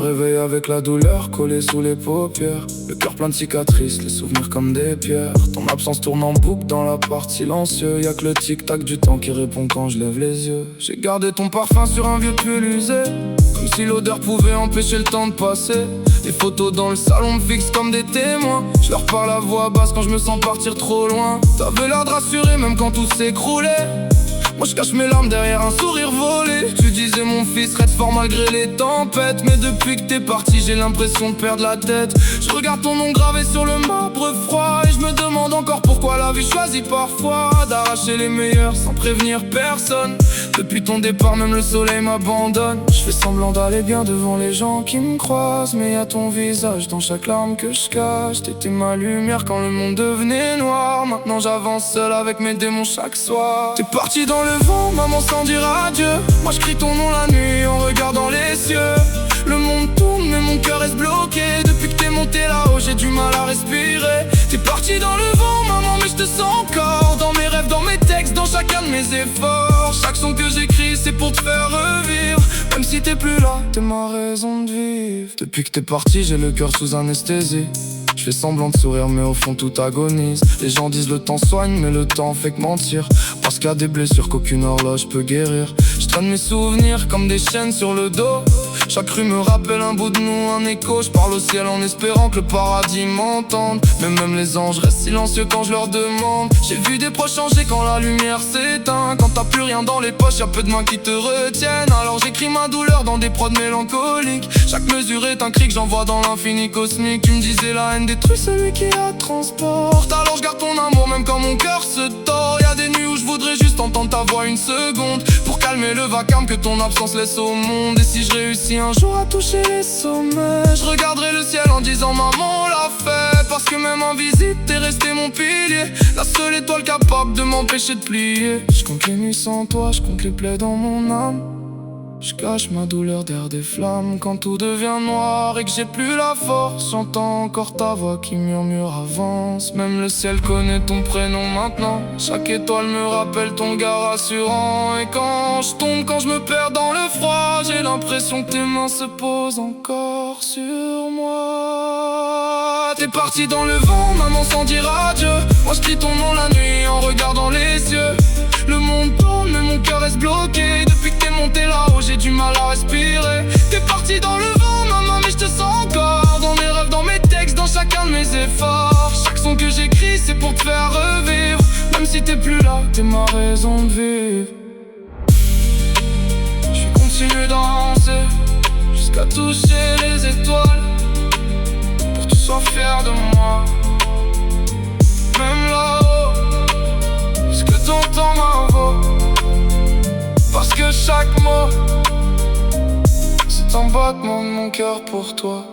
réveille avec la douleur collée sous les paupières. Le cœur plein de cicatrices, les souvenirs comme des pierres. Ton absence tourne en boucle dans l'appart silencieux. Y'a que le tic-tac du temps qui répond quand je lève les yeux. J'ai gardé ton parfum sur un vieux pull usé, comme si l'odeur pouvait empêcher le temps de passer. Des photos dans le salon me fixent comme des témoins. Je leur parle à voix basse quand je me sens partir trop loin. T'avais l'air de rassurer même quand tout s'écroulait. Moi je cache mes larmes derrière un sourire volé. Tu disais mon fils reste fort malgré les tempêtes. Mais depuis que t'es parti j'ai l'impression de perdre la tête. Je regarde ton nom gravé sur le marbre froid, et je me demande encore pourquoi la vie choisit parfois d'arracher les meilleurs sans prévenir personne. Depuis ton départ même le soleil m'abandonne. Je fais semblant d'aller bien devant les gens qui me croisent, mais y'a ton visage dans chaque larme que je cache. T'étais ma lumière quand le monde devenait noir. Maintenant j'avance seul avec mes démons chaque soir. T'es parti dans le vent, maman, sans dire adieu. Moi je crie ton nom la nuit en regardant les cieux. Le monde tourne mais mon cœur reste bloqué. Depuis que t'es monté là-haut j'ai du mal à respirer. T'es parti dans le vent maman mais je te sens encore. Dans mes rêves, dans mes textes, dans chacun de mes efforts. Chaque son que j'écris c'est pour te faire revivre. Même si t'es plus là, t'es ma raison de vivre. Depuis que t'es parti j'ai le cœur sous anesthésie. Je fais semblant de sourire mais au fond tout agonise. Les gens disent le temps soigne mais le temps fait que mentir. Parce qu'il y a des blessures qu'aucune horloge peut guérir. Je traîne mes souvenirs comme des chaînes sur le dos. Chaque rue me rappelle un bout de nous, un écho. Je parle au ciel en espérant que le paradis m'entende. Mais même les anges restent silencieux quand je leur demande. J'ai vu des proches changer quand la lumière s'éteint. Quand t'as plus rien dans les poches, y'a peu de mains qui te retiennent. Alors j'écris ma douleur dans des prods mélancoliques. Chaque mesure est un cri que j'envoie dans l'infini cosmique. Tu me disais la haine détruit celui qui la transporte. Alors je garde ton amour même quand mon cœur se tord. Y'a des nuits où je voudrais juste entendre ta voix une seconde, pour calmer le vacarme que ton absence laisse au monde. Et si je réussis un jour à toucher les sommets, je regarderai le ciel en disant maman on l'a fait. Parce que même invisible t'es resté mon pilier, la seule étoile capable de m'empêcher de plier. Je compte les nuits sans toi, je compte les plaies dans mon âme. Je cache ma douleur derrière des flammes. Quand tout devient noir et que j'ai plus la force, j'entends encore ta voix qui murmure avance. Même le ciel connaît ton prénom maintenant. Chaque étoile me rappelle ton gars rassurant. Et quand je tombe, quand je me perds dans le froid, j'ai l'impression que tes mains se posent encore sur moi. T'es parti dans le vent, maman, sans dire adieu. Moi je crie ton nom la nuit en regardant les yeux. Le monde tourne mais mon cœur reste bloqué. Depuis que t'es monté là-haut j'ai du mal à respirer. T'es parti dans le vent maman mais je te sens encore. Dans mes rêves, dans mes textes, dans chacun de mes efforts. Chaque son que j'écris c'est pour te faire revivre. Même si t'es plus là, t'es ma raison de vivre. J'suis continué danser jusqu'à toucher les étoiles, pour que tu sois fier de moi. Même là-haut, ce que ton temps m'en vaut. Parce que chaque mot, c'est un battement de mon cœur pour toi.